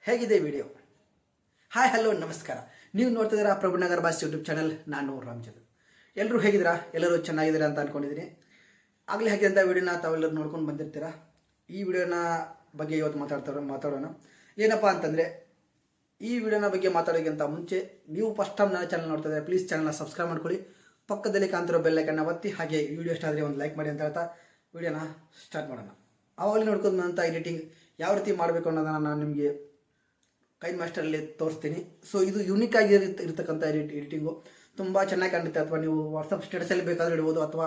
ಹೇಗಿದೆ video? Hi hello ನಮಸ್ಕಾರ. ನೀವು ನೋಡ್ತಿದ್ದೀರಾ ಪ್ರಭುನಗರ್ಬಾಯ್ಸ್ ಯೂಟ್ಯೂಬ್ ಚಾನಲ್. ನಾನು ರಾಮಚಂದ್ರ. ಎಲ್ಲರೂ ಹೇಗಿದ್ದೀರಾ? ಎಲ್ಲರೂ ಚೆನ್ನಾಗಿದ್ದೀರಾ ಅಂತ ಅಂದ್ಕೊಂಡಿದ್ದೀನಿ. ಆಗಲೇ ಹಾಕಿದಂಥ ವಿಡಿಯೋನ ತಾವೆಲ್ಲರೂ ನೋಡ್ಕೊಂಡು ಬಂದಿರ್ತೀರಾ. ಈ ವಿಡಿಯೋನ ಬಗ್ಗೆ ಇವತ್ತು ಮಾತಾಡೋಣ. ಏನಪ್ಪ ಅಂತಂದರೆ, ಈ ವಿಡಿಯೋನ ಬಗ್ಗೆ ಮಾತಾಡೋಕ್ಕಿಂತ ಮುಂಚೆ ನೀವು ಫಸ್ಟ್ ಟೈಮ್ ನನ್ನ ಚಾನಲ್ ನೋಡ್ತಾ ಇದ್ದಾರೆ, ಪ್ಲೀಸ್ ಚಾನಲ್ನ ಸಬ್ಸ್ಕ್ರೈಬ್ ಮಾಡ್ಕೊಳ್ಳಿ. ಪಕ್ಕದಲ್ಲಿ ಕಾಣ್ತಿರೋ ಬೆಲ್ ಐಕನ್ನ ಒತ್ತಿ, ಹಾಗೆ ಈ ವಿಡಿಯೋ ಇಷ್ಟ ಆದರೆ ಒಂದು ಲೈಕ್ ಮಾಡಿ ಅಂತ ಹೇಳ್ತಾ ವಿಡಿಯೋನ ಸ್ಟಾರ್ಟ್ ಮಾಡೋಣ. ಆವಾಗಲೇ ನೋಡ್ಕೊಂಡಂಥ ಎಡಿಟಿಂಗ್ ಯಾವ ರೀತಿ ಮಾಡಬೇಕು ಅನ್ನೋದನ್ನು ನಾನು ನಿಮಗೆ ಕೈನ್ ಮಾಸ್ಟರಲ್ಲಿ ತೋರಿಸ್ತೀನಿ. ಸೊ ಇದು ಯೂನಿಕ್ ಆಗಿ ಇರತಕ್ಕಂಥ ಎಡಿಟಿಂಗು ತುಂಬ ಚೆನ್ನಾಗಿ ಕಾಣುತ್ತೆ. ಅಥವಾ ನೀವು ವಾಟ್ಸಪ್ ಸ್ಟೇಟಸಲ್ಲಿ ಬೇಕಾದರೂ ಇಡ್ಬೋದು, ಅಥವಾ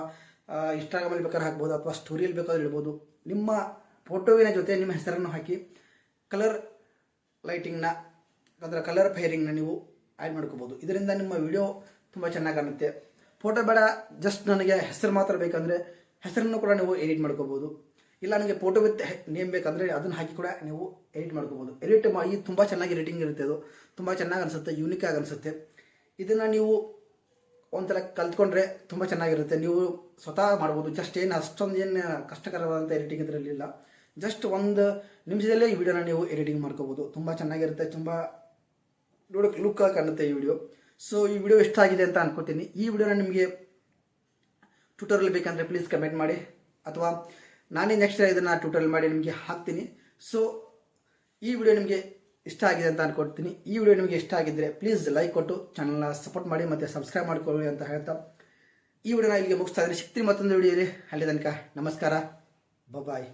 ಇನ್ಸ್ಟಾಗ್ರಾಮಲ್ಲಿ ಬೇಕಾದ್ರೆ ಹಾಕ್ಬೋದು, ಅಥವಾ ಸ್ಟೋರಿಯಲ್ಲಿ ಬೇಕಾದರೂ ಇಡ್ಬೋದು. ನಿಮ್ಮ ಫೋಟೋವಿನ ಜೊತೆ ನಿಮ್ಮ ಹೆಸರನ್ನು ಹಾಕಿ ಕಲರ್ ಲೈಟಿಂಗ್ನ ಅಂದರೆ ಕಲರ್ ಫೈರಿಂಗ್ನ ನೀವು ಆ್ಯಡ್ ಮಾಡ್ಕೋಬೋದು. ಇದರಿಂದ ನಿಮ್ಮ ವಿಡಿಯೋ ತುಂಬ ಚೆನ್ನಾಗಿ ಕಾಣುತ್ತೆ. ಫೋಟೋ ಬೇಡ, ಜಸ್ಟ್ ನನಗೆ ಹೆಸರು ಮಾತ್ರ ಬೇಕಂದರೆ ಹೆಸರನ್ನು ಕೂಡ ನೀವು ಎಡಿಟ್ ಮಾಡ್ಕೋಬೋದು. ಇಲ್ಲ ನನಗೆ ಫೋಟೋ ವಿತ್ ನೇಮ್ ಬೇಕಂದರೆ ಅದನ್ನು ಹಾಕಿ ಕೂಡ ನೀವು ಎಡಿಟ್ ಮಾಡ್ಕೋಬೋದು. ಎಡಿಟ್ ಮಾಡಿ ತುಂಬ ಚೆನ್ನಾಗಿ ಎಡಿಟಿಂಗ್ ಇರುತ್ತೆ. ಅದು ತುಂಬ ಚೆನ್ನಾಗಿ ಅನಿಸುತ್ತೆ, ಯೂನಿಕಾಗಿ ಅನಿಸುತ್ತೆ. ಇದನ್ನು ನೀವು ಒಂಥರ ಕಲ್ತ್ಕೊಂಡ್ರೆ ತುಂಬ ಚೆನ್ನಾಗಿರುತ್ತೆ. ನೀವು ಸ್ವತಃ ಮಾಡ್ಬೋದು. ಜಸ್ಟ್ ಅಷ್ಟೊಂದು ಕಷ್ಟಕರವಾದಂಥ ಎಡಿಟಿಂಗ್ ಇದರಲ್ಲಿಲ್ಲ. ಜಸ್ಟ್ ಒಂದು ನಿಮಿಷದಲ್ಲೇ ಈ ವಿಡಿಯೋನ ನೀವು ಎಡಿಟಿಂಗ್ ಮಾಡ್ಕೋಬೋದು. ತುಂಬ ಚೆನ್ನಾಗಿರುತ್ತೆ, ತುಂಬ ನೋಡೋಕೆ ಲುಕ್ಕಾಗಿ ಕಾಣುತ್ತೆ ಈ ವಿಡಿಯೋ. ಸೊ ಈ ವಿಡಿಯೋ ಇಷ್ಟ ಆಗಿದೆ ಅಂತ ಅನ್ಕೋತೀನಿ. ಈ ವಿಡಿಯೋನ ನಿಮಗೆ ಟ್ಯೂಟೋರಿಯಲ್ ಬೇಕಂದರೆ ಪ್ಲೀಸ್ ಕಮೆಂಟ್ ಮಾಡಿ, ಅಥವಾ ನಾನೇ ನೆಕ್ಸ್ಟ್ ಇದನ್ನು ಟ್ಯೂಟೋರಿಯಲ್ ಮಾಡಿ ನಿಮಗೆ ಹಾಕ್ತೀನಿ. ಸೊ ಈ ವಿಡಿಯೋ ನಿಮಗೆ ಇಷ್ಟ ಆಗಿದೆ ಅಂತ ಅನ್ಕೊಡ್ತೀನಿ. ಈ ವಿಡಿಯೋ ನಿಮಗೆ ಇಷ್ಟ ಆಗಿದ್ದರೆ ಪ್ಲೀಸ್ ಲೈಕ್ ಕೊಟ್ಟು ಚಾನಲ್ನ ಸಪೋರ್ಟ್ ಮಾಡಿ ಮತ್ತು ಸಬ್ಸ್ಕ್ರೈಬ್ ಮಾಡ್ಕೊಳ್ಳಿ ಅಂತ ಹೇಳ್ತಾ ಈ ವಿಡಿಯೋನ ಇಲ್ಲಿಗೆ ಮುಗಿಸ್ತಾ ಇದ್ದೀನಿ. ಸಿಗ್ತೀನಿ ಮತ್ತೊಂದು ವಿಡಿಯೋಲಿ. ಅಲ್ಲಿ ತನಕ ನಮಸ್ಕಾರ, ಬಾಯ್.